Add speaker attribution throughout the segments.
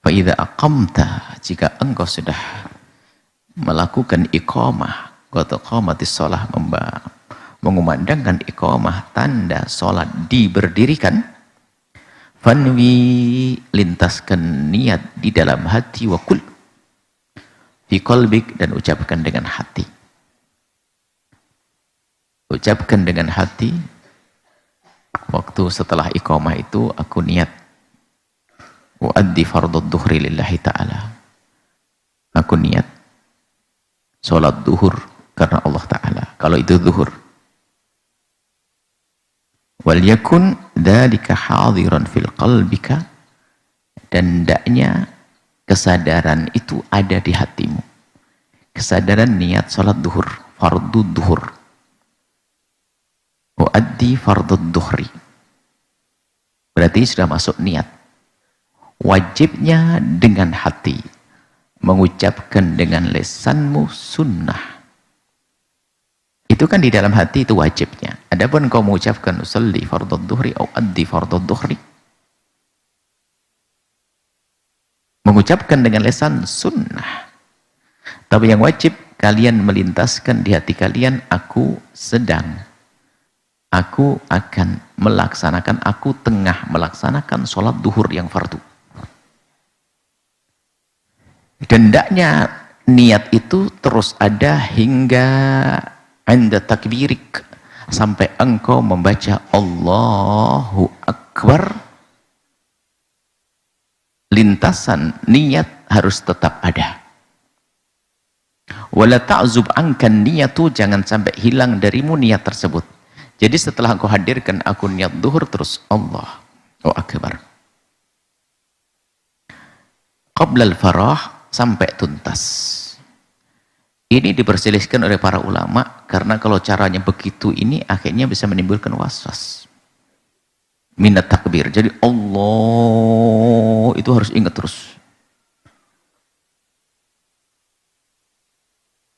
Speaker 1: Fa idza aqamta, jika engkau sudah melakukan iqamah, qad qamatis shalah, mengumandangkan iqamah, tanda salat diberdirikan, fanwi, lintaskan niat di dalam hati, wa qul fi qalbik, dan ucapkan dengan hati. Ucapkan dengan hati waktu setelah iqamah itu, aku niat uaddi fardhu dhuhri lillahi ta'ala, aku niat sholat duhur karena Allah Ta'ala, kalau itu duhur. Wal yakun dzalika hadiran fil qalbika, dan hendaknya kesadaran itu ada di hatimu, kesadaran niat sholat duhur, fardhu duhur, uaddi fardhu dhuhri, berarti sudah masuk niat. Wajibnya dengan hati, mengucapkan dengan lisanmu sunnah. Itu kan di dalam hati, itu wajibnya. Adapun kau mengucapkan usalli fardhu dhuhri atau addi fardhu dhuhri, mengucapkan dengan lisan sunnah. Tapi yang wajib kalian melintaskan di hati kalian, aku akan melaksanakan, aku tengah melaksanakan sholat duhur yang fardu. Dan hendaknya niat itu terus ada hingga anda takbirik, sampai engkau membaca Allahu Akbar. Lintasan niat harus tetap ada. Wala ta'zub ankan niyatu, jangan sampai hilang darimu niat tersebut. Jadi setelah engkau hadirkan aku niat duhur, terus Allahu Akbar qabla al-farah, sampai tuntas. Ini diperselisihkan oleh para ulama, karena kalau caranya begitu ini akhirnya bisa menimbulkan waswas minat takbir. Jadi Allah itu harus ingat terus.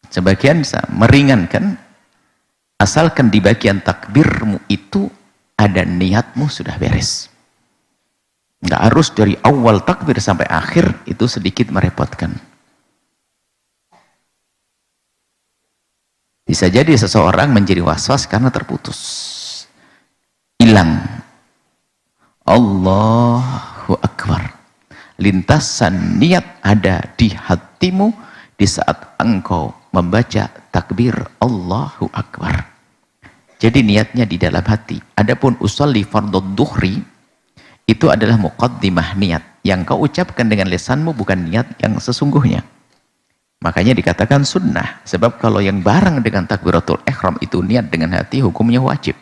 Speaker 1: Sebagian bisa meringankan, asalkan di bagian takbirmu itu ada niatmu sudah beres. Nggak harus dari awal takbir sampai akhir, itu sedikit merepotkan. Bisa jadi seseorang menjadi waswas karena terputus, hilang Allahu Akbar. Lintasan niat ada di hatimu di saat engkau membaca takbir Allahu Akbar. Jadi niatnya di dalam hati. Adapun usolli fardhu dhuhri, itu adalah muqaddimah niat. Yang kau ucapkan dengan lisanmu bukan niat yang sesungguhnya. Makanya dikatakan sunnah. Sebab kalau yang bareng dengan takbiratul ihram itu niat dengan hati, hukumnya wajib.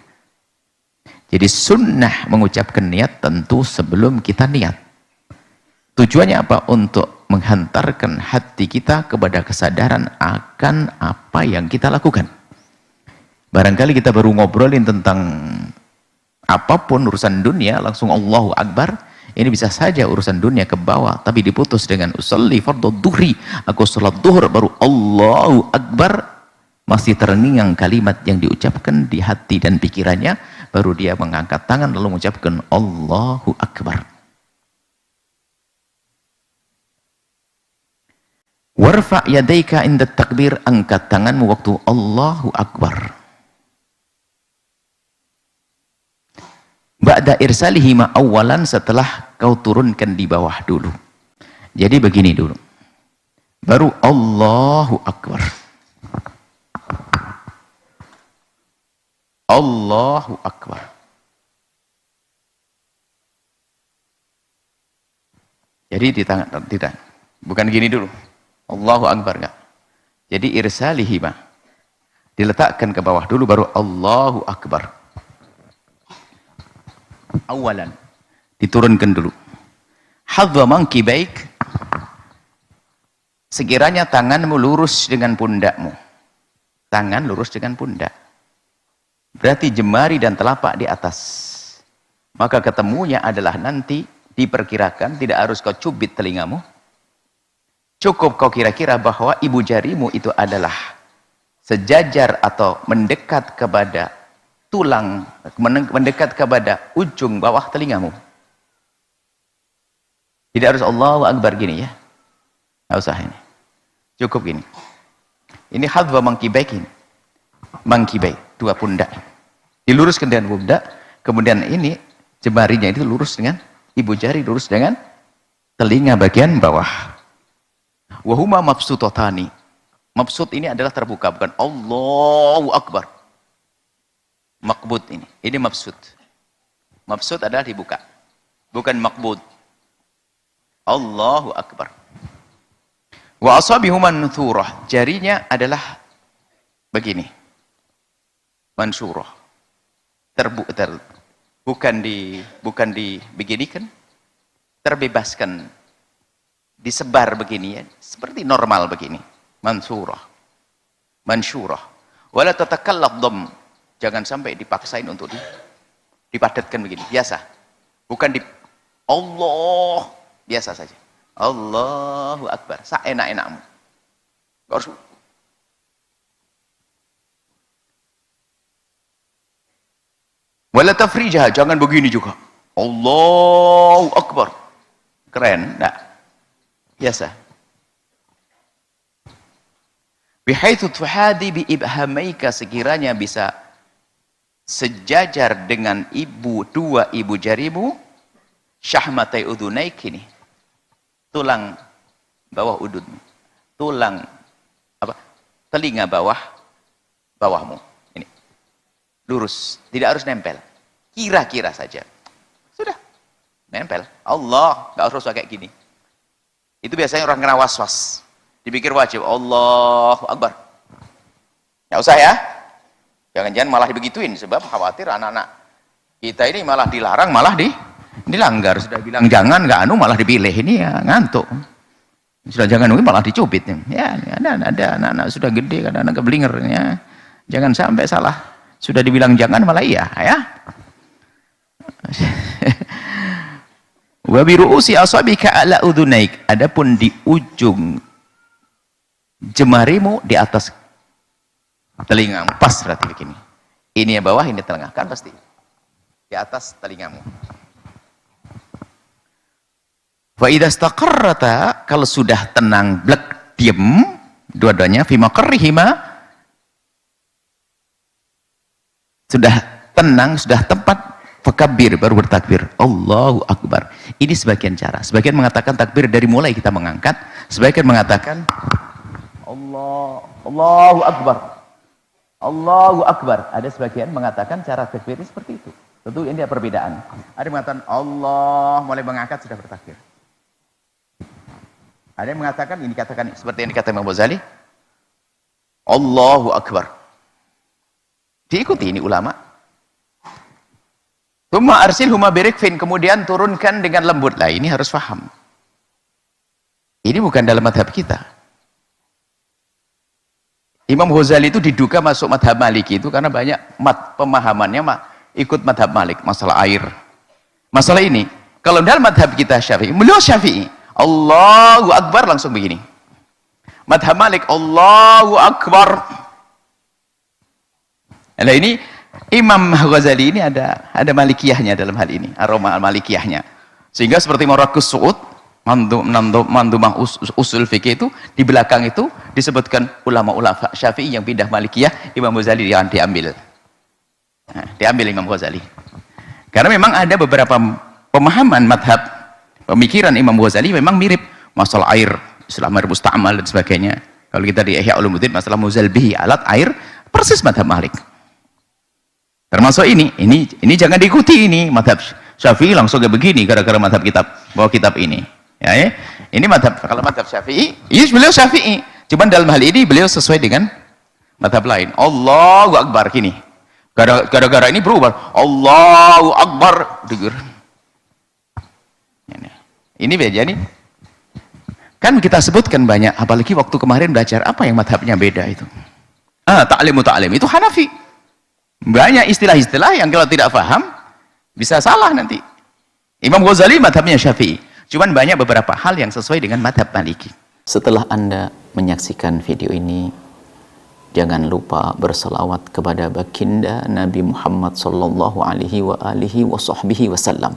Speaker 1: Jadi sunnah mengucapkan niat tentu sebelum kita niat. Tujuannya apa? Untuk menghantarkan hati kita kepada kesadaran akan apa yang kita lakukan. Barangkali kita baru ngobrolin tentang apapun urusan dunia, langsung Allahu Akbar, ini bisa saja urusan dunia ke bawah, tapi diputus dengan usolli fardhu dhuhri, aku sholat duhur, baru Allahu Akbar, masih terngiang kalimat yang diucapkan di hati dan pikirannya, baru dia mengangkat tangan lalu mengucapkan Allahu Akbar. Warfa' yadaika inda takbir, angkat tanganmu waktu Allahu Akbar. Ba'da irsalihima awalan, setelah kau turunkan di bawah dulu. Jadi begini dulu. Baru Allahu Akbar. Allahu Akbar. Jadi di tangan, tidak. Bukan gini dulu. Allahu Akbar, enggak. Jadi irsalihima, diletakkan ke bawah dulu, baru Allahu Akbar. Awalan, diturunkan dulu. Hadwa mankibaik, sekiranya tanganmu lurus dengan pundakmu. Tangan lurus dengan pundak, berarti jemari dan telapak di atas. Maka ketemunya adalah nanti diperkirakan tidak harus kau cubit telingamu, cukup kau kira-kira bahwa ibu jarimu itu adalah sejajar atau mendekat kepada tulang, mendekat kepada ujung bawah telingamu. Tidak harus Allahu Akbar gini ya. Nggak usah ini. Cukup gini. Ini hadwa mangkibai gini. Mangkibai, dua pundak. Diluruskan dengan pundak, kemudian ini jemarinya itu lurus dengan ibu jari, lurus dengan telinga bagian bawah. Wahuma mabsutotani. Mabsut ini adalah terbuka, bukan Allahu Akbar. Makbud ini. Ini mabsut. Mabsut adalah dibuka. Bukan makbud. Allahu Akbar. Wa asabihu manthurah. Jarinya adalah begini. Mansurah. Bukan dibeginikan, terbebaskan, disebar begini ya, seperti normal begini. Mansurah. Mansurah. Wala tatakallaf dhamm. Jangan sampai dipaksain untuk dipadatkan begini, biasa. Bukan di Allah, biasa saja. Allahu Akbar, seenak-enakmu. Harus wala tafrijah, jangan begini juga. Allahu Akbar. Keren, enggak? Biasa. Bihaitsu tuhadi bi ibhamaika, sekiranya bisa sejajar dengan dua ibu jarimu, syahmatai udunaik, ini tulang bawah udunmu, tulang apa? Telinga bawahmu. Ini. Lurus, tidak harus nempel. Kira-kira saja. Sudah. Nempel. Allah, enggak harus kayak gini. Itu biasanya orang kena was-was. Dipikir wajib. Allahu Akbar. Enggak usah ya. Jangan-jangan malah dibegituin, sebab khawatir anak-anak kita ini malah dilarang, malah dilanggar. Sudah bilang jangan, nggak malah dipilih. Ini ya ngantuk. Sudah jangan malah dicubit. Ya, ada anak-anak sudah gede, kadang-kadang keblinger ya. Jangan sampai salah. Sudah dibilang jangan malah iya, ya. Wa bi ru'usi asabika ala udunaik. Adapun di ujung jemarimu di atas telingamu, pas berarti begini. Ini yang bawah, ini tengah, kan pasti di atas telingamu. Fa idza istaqarrata, kalau sudah tenang, blek, diam dua-duanya, fi maqarrihima, sudah tenang, sudah tempat, fakabbir, baru bertakbir. Allahu Akbar. Ini sebagian cara. Sebagian mengatakan takbir dari mulai kita mengangkat, sebagian mengatakan Allahu Akbar. Allahu Akbar. Ada sebagian mengatakan cara takbir seperti itu. Tentu ini ada perbedaan. Ada yang mengatakan Allah, mulai mengangkat sudah bertakbir. Ada yang mengatakan, ini katakan seperti yang dikatakan Imam Ghazali, Allahu Akbar. Diikuti ini ulama. Tsumma arsilhuma birikfin, kemudian turunkan dengan lembut. Lah ini harus paham. Ini bukan dalam madhab kita. Imam Ghazali itu diduga masuk madhab Maliki itu karena banyak pemahamannya ikut madhab Malik, masalah air. Masalah ini, kalau dalam madhab kita Syafi'i, beliau Syafi'i, Allahu Akbar langsung begini. Madhab Malik, Allahu Akbar. Nah ini Imam Ghazali ini ada Malikiyahnya dalam hal ini, aroma Malikiyahnya. Sehingga seperti Marakus Su'ud, mandumah usul fikih itu, di belakang itu disebutkan ulama-ulama Syafi'i yang pindah Malikiyah, Imam Ghazali yang diambil. Nah, diambil Imam Ghazali. Karena memang ada beberapa pemahaman madhab, pemikiran Imam Ghazali memang mirip. Masalah air, Islam air musta'mal dan sebagainya. Kalau kita di Ihya Ulumuddin, masalah muzal bihi, alat air, persis madhab Malik. Termasuk ini jangan diikuti ini. Madhab Syafi'i langsung kayak begini, gara-gara madhab bawa kitab ini. Ya, ini madhab, kalau madhab Syafi'i, iya beliau Syafi'i, cuman dalam hal ini beliau sesuai dengan madhab lain. Allahu Akbar gini, gara-gara ini berubah Allahu Akbar. Ini beda nih. Kan kita sebutkan banyak, apalagi waktu kemarin belajar apa yang madhabnya beda itu. Ta'lim itu Hanafi. Banyak istilah-istilah yang kalau tidak paham bisa salah nanti. Imam Ghazali madhabnya Syafi'i. Cuman banyak beberapa hal yang sesuai dengan madhab Maliki. Setelah Anda menyaksikan video ini, jangan lupa berselawat kepada baginda Nabi Muhammad sallallahu alaihi wa alihi wa sahbihi wasallam.